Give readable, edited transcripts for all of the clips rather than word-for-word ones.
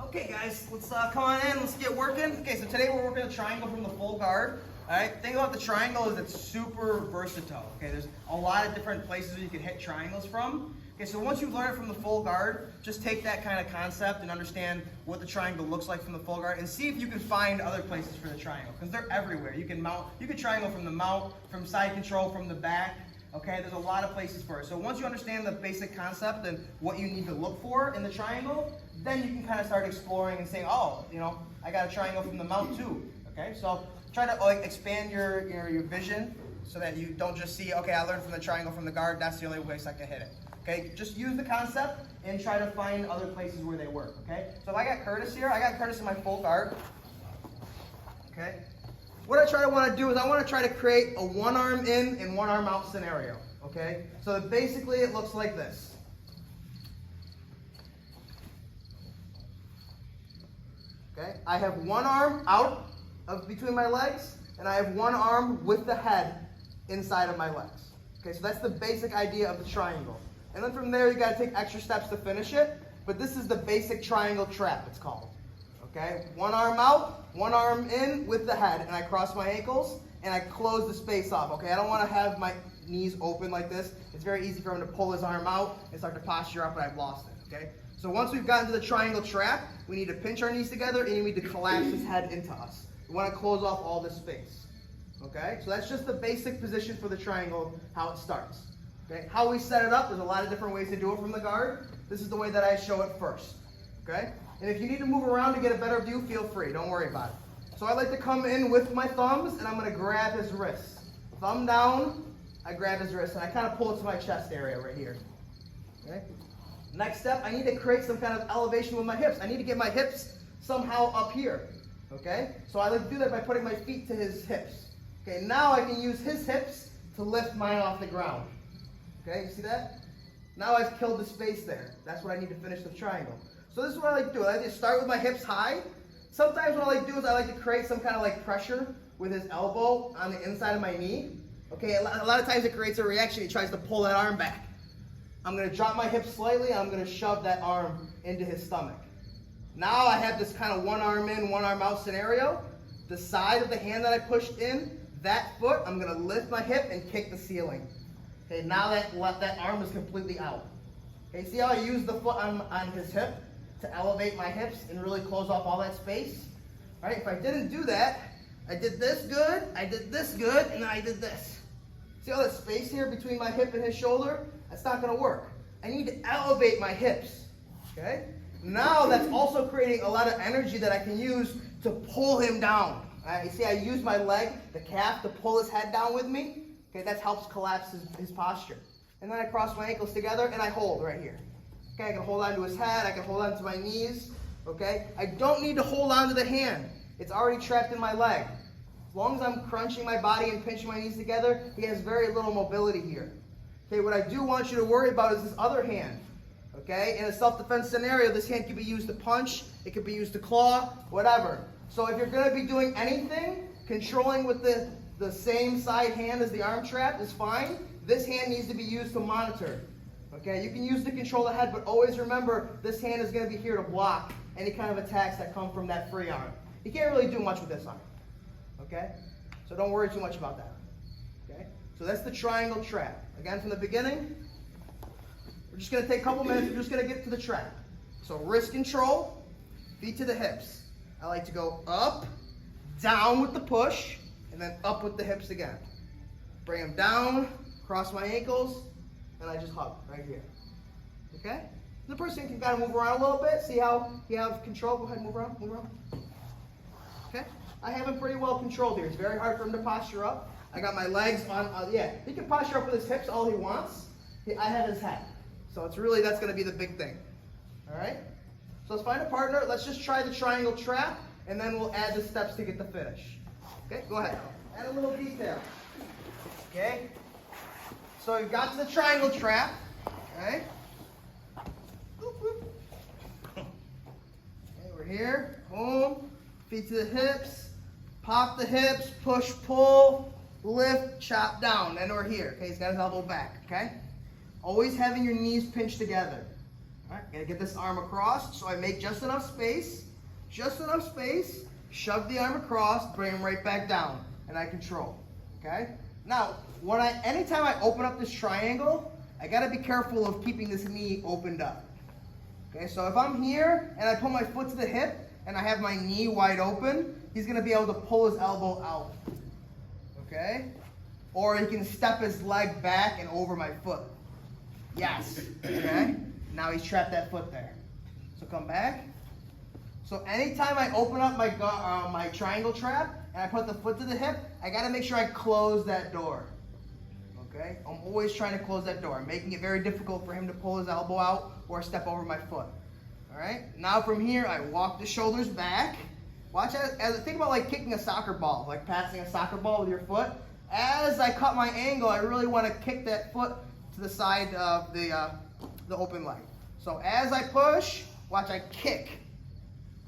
Okay guys, let's come on in, let's get working. Okay, so today we're working a triangle from the full guard. Alright, the thing about the triangle is it's super versatile. Okay, there's a lot of different places where you can hit triangles from. Okay, so once you've learned it from the full guard, just take that kind of concept and understand what the triangle looks like from the full guard and see if you can find other places for the triangle, because they're everywhere. You can triangle from the mount, from side control, from the back. Okay, there's a lot of places for it. So once you understand the basic concept and what you need to look for in the triangle, then you can kind of start exploring and saying, oh, you know, I got a triangle from the mount too. Okay, so try to like expand your vision so that you don't just see, okay, I learned from the triangle from the guard, that's the only place I can hit it. Okay, just use the concept and try to find other places where they work. Okay, so if I got Curtis here, I got Curtis in my full guard. Okay. What I want to do is I want to try to create a one arm in and one arm out scenario. Okay, so basically it looks like this. Okay, I have one arm out of between my legs, and I have one arm with the head inside of my legs. Okay, so that's the basic idea of the triangle. And then from there you got to take extra steps to finish it. But this is the basic triangle trap, it's called. Okay, one arm out, one arm in with the head, and I cross my ankles and I close the space off. Okay, I don't want to have my knees open like this. It's very easy for him to pull his arm out and start to posture up, and I've lost it. Okay, so once we've gotten to the triangle trap, we need to pinch our knees together and we need to collapse his head into us. We want to close off all this space. Okay, so that's just the basic position for the triangle, how it starts. Okay, how we set it up, there's a lot of different ways to do it from the guard. This is the way that I show it first. Okay, and if you need to move around to get a better view, feel free, don't worry about it. So I like to come in with my thumbs and I'm going to grab his wrist. Thumb down, I grab his wrist and I kind of pull it to my chest area right here. Okay. Next step, I need to create some kind of elevation with my hips. I need to get my hips somehow up here. Okay, so I like to do that by putting my feet to his hips. Okay, now I can use his hips to lift mine off the ground. Okay, you see that? Now I've killed the space there. That's what I need to finish the triangle. So this is what I like to do. I like to start with my hips high. Sometimes what I like to do is I like to create some kind of like pressure with his elbow on the inside of my knee. Okay, a lot of times it creates a reaction. He tries to pull that arm back. I'm going to drop my hips slightly. I'm going to shove that arm into his stomach. Now I have this kind of one arm in, one arm out scenario. The side of the hand that I pushed in, that foot, I'm going to lift my hip and kick the ceiling. Okay, now that arm is completely out. Okay, see how I use the foot on his hip to elevate my hips and really close off all that space? All right, if I didn't do that, I did this good, I did this good, and then I did this. See all that space here between my hip and his shoulder? That's not going to work. I need to elevate my hips. Okay? Now that's also creating a lot of energy that I can use to pull him down. You see I use my leg, the calf, to pull his head down with me. Okay, that helps collapse his posture. And then I cross my ankles together and I hold right here. Okay, I can hold on to his head, I can hold on to my knees. Okay, I don't need to hold on to the hand. It's already trapped in my leg. As long as I'm crunching my body and pinching my knees together, he has very little mobility here. Okay, what I do want you to worry about is this other hand. Okay, in a self-defense scenario, this hand can be used to punch, it can be used to claw, whatever. So if you're going to be doing anything, controlling with the same side hand as the arm trap is fine. This hand needs to be used to monitor. Okay, you can use to control the head, but always remember this hand is going to be here to block any kind of attacks that come from that free arm. You can't really do much with this arm. Okay, so don't worry too much about that. Okay, so that's the triangle trap. Again, from the beginning, we're just going to take a couple minutes. We're just going to get to the trap. So wrist control, feet to the hips. I like to go up, down with the push, and then up with the hips again. Bring them down, cross my ankles, and I just hug right here. Okay? The person can kind of move around a little bit. See how you have control? Go ahead, move around, move around. Okay? I have him pretty well controlled here. It's very hard for him to posture up. I got my legs on, he can posture up with his hips all he wants. I have his head. So it's really, that's going to be the big thing. All right? So let's find a partner. Let's just try the triangle trap, and then we'll add the steps to get the finish. Okay, go ahead. Add a little detail. Okay? So we've got to the triangle trap. Okay? Okay, we're here. Boom. Feet to the hips. Pop the hips. Push, pull. Lift, chop down. And we're here. Okay, he's got his elbow back. Okay? Always having your knees pinched together. All right, gotta get this arm across, so I make just enough space, shove the arm across, bring him right back down, and I control, okay? Now, anytime I open up this triangle, I gotta be careful of keeping this knee opened up. Okay, so if I'm here and I put my foot to the hip and I have my knee wide open, he's gonna be able to pull his elbow out, okay? Or he can step his leg back and over my foot. Yes, okay? Now he's trapped that foot there. So come back. So anytime I open up my triangle trap and I put the foot to the hip, I gotta make sure I close that door. Okay? I'm always trying to close that door, making it very difficult for him to pull his elbow out or step over my foot. All right? Now from here, I walk the shoulders back. Watch think about like kicking a soccer ball, like passing a soccer ball with your foot. As I cut my angle, I really want to kick that foot to the side of the open leg. So as I push, watch I kick.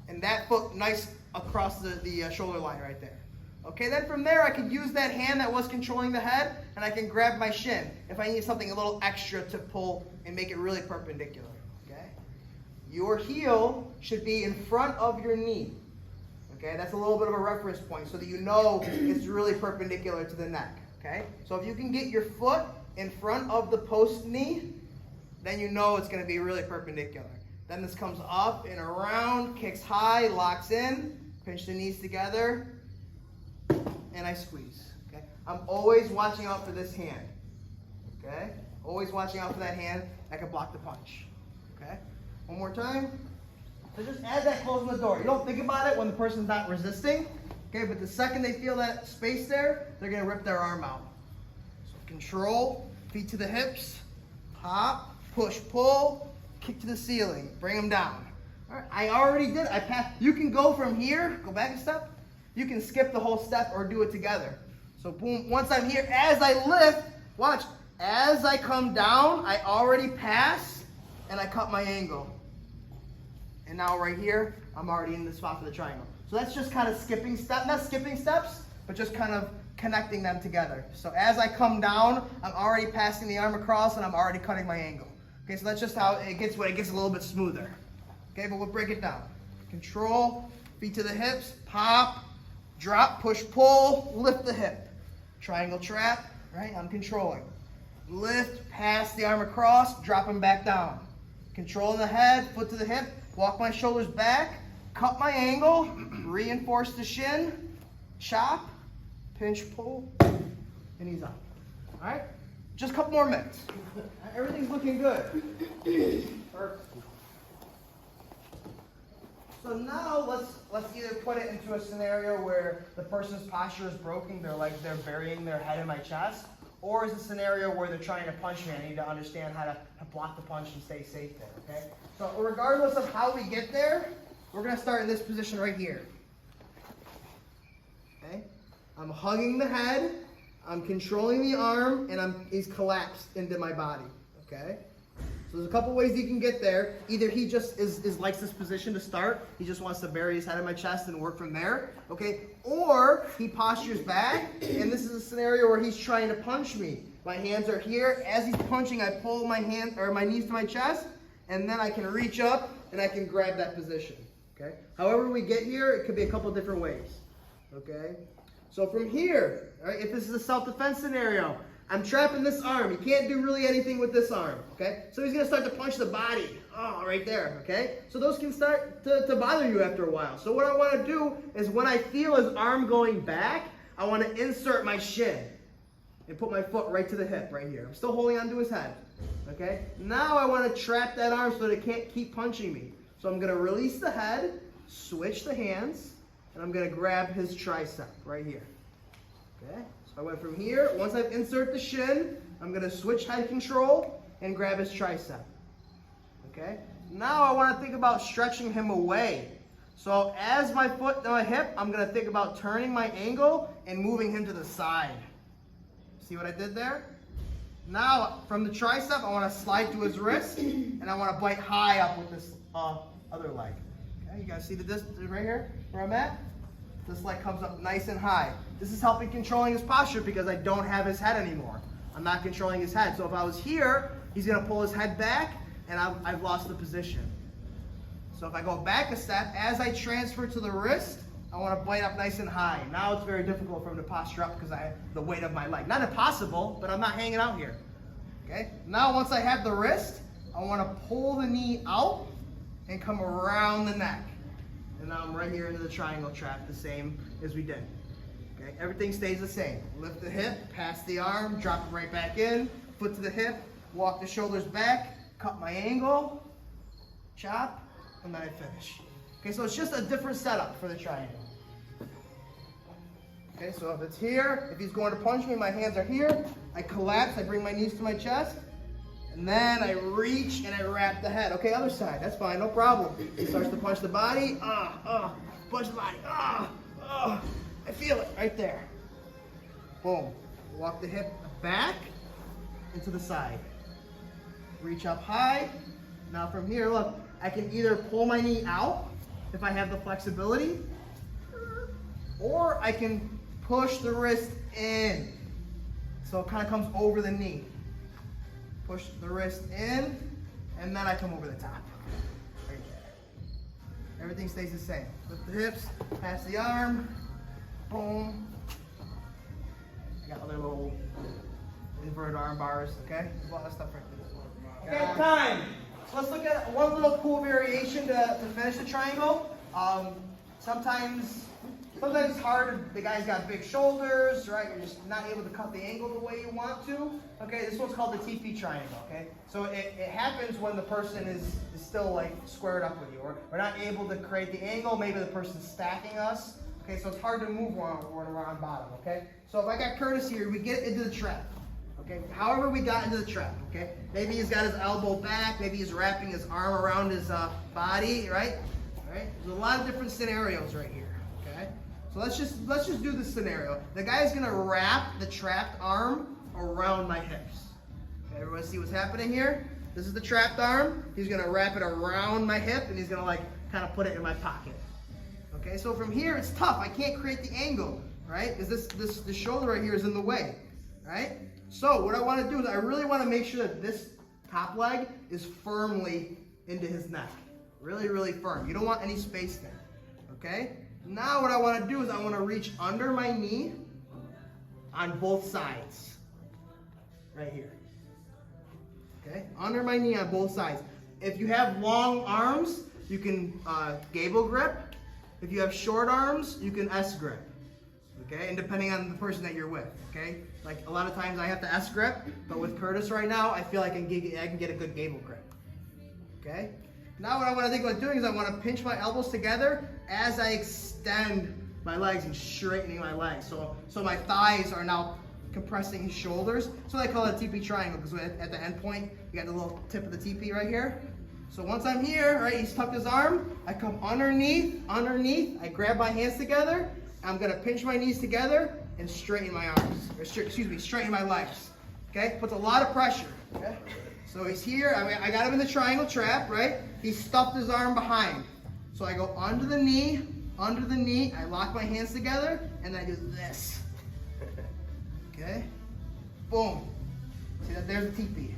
And that foot nice across the shoulder line right there. Okay, then from there I can use that hand that was controlling the head and I can grab my shin if I need something a little extra to pull and make it really perpendicular. Okay? Your heel should be in front of your knee. Okay, that's a little bit of a reference point so that you know it's really perpendicular to the neck. Okay? So if you can get your foot in front of the post knee, then you know it's going to be really perpendicular. Then this comes up and around, kicks high, locks in, pinch the knees together, and I squeeze. Okay? I'm always watching out for this hand. Okay? Always watching out for that hand that can block the punch. Okay? One more time. So just add that closing the door. You don't think about it when the person's not resisting. Okay, but the second they feel that space there, they're going to rip their arm out. So control, feet to the hips, pop, push, pull, kick to the ceiling, bring them down. All right, I already did. I passed. You can go from here, go back a step. You can skip the whole step or do it together. So boom, once I'm here, as I lift, watch, as I come down, I already pass and I cut my angle. And now right here, I'm already in the spot for the triangle. So that's just kind of skipping steps, not skipping steps, but just kind of connecting them together. So as I come down, I'm already passing the arm across and I'm already cutting my angle. Okay, so that's just how it gets, when it gets a little bit smoother. Okay, but we'll break it down. Control, feet to the hips, pop, drop, push, pull, lift the hip. Triangle trap, right? I'm controlling. Lift, pass the arm across, drop him back down. Controlling the head, foot to the hip, walk my shoulders back, cut my angle, reinforce the shin, chop, pinch, pull, and he's up. All right? Just a couple more minutes. Everything's looking good. Perfect. So now let's either put it into a scenario where the person's posture is broken, they're burying their head in my chest, or is a scenario where they're trying to punch me. I need to understand how to block the punch and stay safe there. Okay. So regardless of how we get there, we're gonna start in this position right here. Okay. I'm hugging the head. I'm controlling the arm, and he's collapsed into my body. Okay. So there's a couple ways you can get there. Either he just likes this position to start. He just wants to bury his head in my chest and work from there. Okay. Or he postures back, and this is a scenario where he's trying to punch me. My hands are here. As he's punching, I pull my knees to my chest, and then I can reach up and I can grab that position. Okay. However we get here, it could be a couple different ways. Okay. So from here, all right, if this is a self-defense scenario, I'm trapping this arm. You can't do really anything with this arm, okay? So he's going to start to punch the body. Oh, right there, okay? So those can start to bother you after a while. So what I want to do is when I feel his arm going back, I want to insert my shin and put my foot right to the hip right here. I'm still holding onto his head, okay? Now I want to trap that arm so that it can't keep punching me. So I'm going to release the head, switch the hands, and I'm going to grab his tricep right here, okay? I went from here. Once I've inserted the shin, I'm going to switch head control and grab his tricep. Okay? Now I want to think about stretching him away. So as my foot to my hip, I'm going to think about turning my angle and moving him to the side. See what I did there? Now from the tricep, I want to slide to his wrist and I want to bite high up with this other leg. Okay? You guys see the distance right here where I'm at? This leg comes up nice and high. This is helping controlling his posture because I don't have his head anymore. I'm not controlling his head. So if I was here, he's going to pull his head back, and I've lost the position. So if I go back a step, as I transfer to the wrist, I want to bite up nice and high. Now it's very difficult for him to posture up because I have the weight of my leg. Not impossible, but I'm not hanging out here. Okay? Now once I have the wrist, I want to pull the knee out and come around the neck. And now I'm right here into the triangle trap, the same as we did. Okay? Everything stays the same. Lift the hip, pass the arm, drop it right back in, foot to the hip, walk the shoulders back, cut my angle, chop, and then I finish. Okay, so it's just a different setup for the triangle. Okay, so if it's here, if he's going to punch me, my hands are here. I collapse, I bring my knees to my chest, and then I reach and I wrap the head. Okay, other side, that's fine, no problem. He starts to punch the body, punch the body, I feel it right there. Boom. Walk the hip back into the side. Reach up high. Now from here, look, I can either pull my knee out if I have the flexibility, or I can push the wrist in. So it kind of comes over the knee. Push the wrist in, and then I come over the top. Right there. Everything stays the same. Lift the hips, pass the arm, boom. I got other little inverted arm bars, okay? There's a lot of stuff right there. Okay, time. So let's look at one little cool variation to finish the triangle. Sometimes it's hard. The guy's got big shoulders, right? You're just not able to cut the angle the way you want to. Okay, this one's called the TP triangle, okay? So it happens when the person is still like squared up with you, or we're not able to create the angle. Maybe the person's stacking us. Okay, so it's hard to move when we're on bottom, okay? So if I got Curtis here, we get into the trap. Okay, however we got into the trap, okay? Maybe he's got his elbow back, maybe he's wrapping his arm around his body, right? All right, there's a lot of different scenarios right here, okay? So let's just do this scenario. The guy's gonna wrap the trapped arm around my hips. Okay, everyone see what's happening here? This is the trapped arm. He's gonna wrap it around my hip, and he's gonna like kind of put it in my pocket. Okay, so from here it's tough. I can't create the angle, right? Because this shoulder right here is in the way, right? So what I want to do is I really want to make sure that this top leg is firmly into his neck. Really, really firm. You don't want any space there. Okay? Now what I want to do is I want to reach under my knee on both sides. Right here. Okay? Under my knee on both sides. If you have long arms, you can gable grip. If you have short arms, you can S grip. Okay, and depending on the person that you're with, okay? Like a lot of times I have to S grip, but with Curtis right now, I feel like I can get a good gable grip. Okay? Now what I want to think about doing is I want to pinch my elbows together as I extend my legs and straightening my legs. So my thighs are now compressing his shoulders. So I call it a TP triangle, because at the end point, you got the little tip of the TP right here. So once I'm here, right, he's tucked his arm, I come underneath, I grab my hands together, I'm gonna pinch my knees together and straighten my arms, or straighten my legs. Okay, puts a lot of pressure. Okay, so he's here. I got him in the triangle trap, right? He stuffed his arm behind. So I go under the knee. I lock my hands together, and I do this. Okay, boom. See that? There's the TP.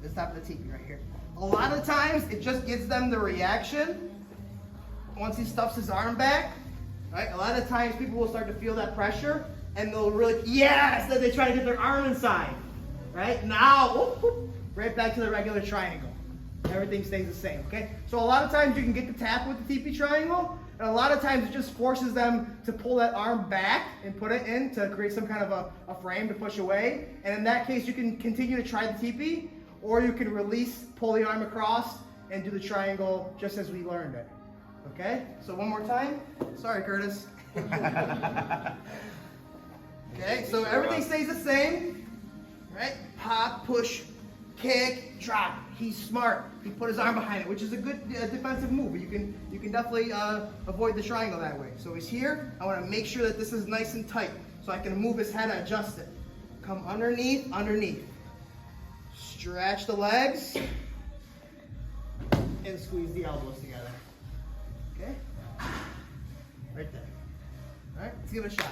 There's the top of the TP right here. A lot of times it just gives them the reaction once he stuffs his arm back. Right? A lot of times people will start to feel that pressure, and they'll really, yes, then they try to get their arm inside. Right? Now, whoop, whoop, right back to the regular triangle. Everything stays the same, okay? So a lot of times you can get the tap with the TP triangle, and a lot of times it just forces them to pull that arm back and put it in to create some kind of a frame to push away. And in that case, you can continue to try the TP, or you can release, pull the arm across, and do the triangle just as we learned it. Okay, so one more time. Sorry, Curtis. Okay, so everything stays the same, right? Pop, push, kick, drop. He's smart. He put his arm behind it, which is a good defensive move. You can definitely avoid the triangle that way. So he's here. I want to make sure that this is nice and tight, so I can move his head and adjust it. Come underneath. Stretch the legs and squeeze the elbows together. Okay? Right there. All right, let's give it a shot.